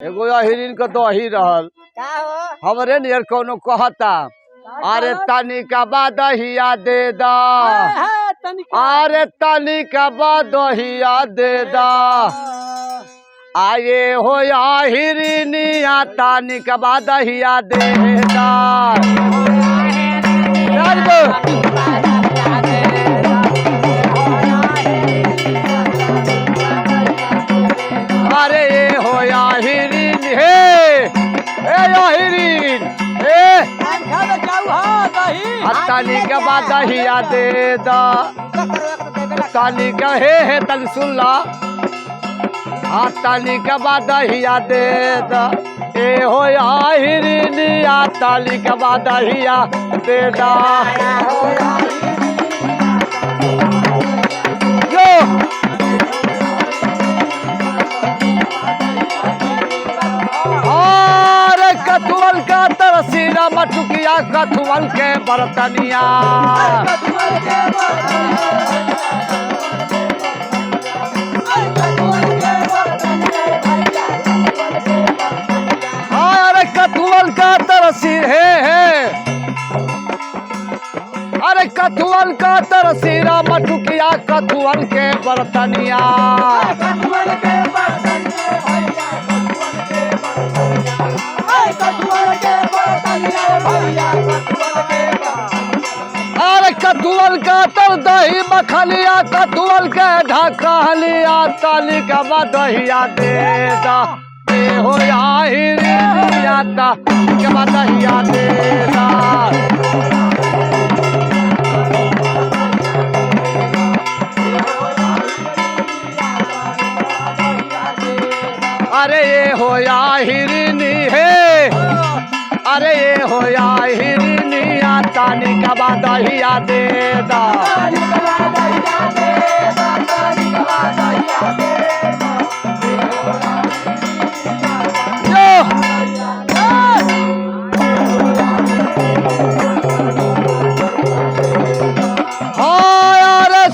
एगो अहिरीन के दही रहल का हो हमरे नियर कोनो कहता अरे तनिका दहिया दे दा अरे तनिका दहिया दे दा आये हो अहिरीनिया तनिका दहिया दे दा चल गो। अरे ये हो अहिरीन हे अहिरीन हे तनिका दहिया दे दा तनिका हे तन सुन ला तनिका दहिया दे दा ए हो अहिरीनिया तनिका दहिया दे दा जो कथुअल का तरसीना मटुकिया कथुअल के बर्तनिया अरे कथुअल का तरसी है अरे कथुअल का तरसीना मटुकिया कथुअल के बर्तनिया अरे कथुअल का तर दही मखलिया कथुअल के ढकलिया तनिका दहिया दे दा हो अहिरीनिया तनिका दहिया दे दा अरे ये हो अहिरीनी है अरे ये हो अहिरीनिया तनिका दहिया दे दा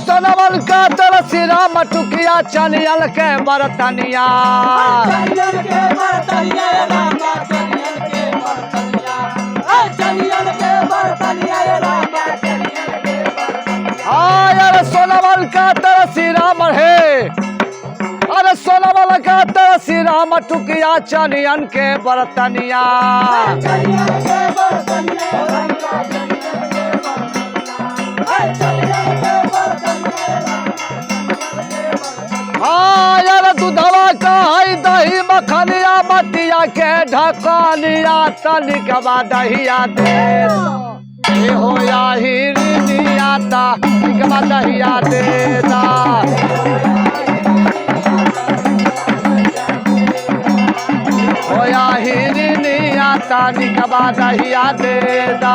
सोनवल का तरसीरा मटुकिया चनियल के बर्तनिया अरे सोनवल का तरसीरा मढ़े अरे सोनवल का तरसीरा मटुकिया चनियन के बर्तनिया यार दूधवा का है दही मखनिया मटिया के ढकनिया तनिका दहिया दे हो अहिरीनिया तनिका दहिया दे दा हो अहिरीनिया तनिका दहिया दे दा।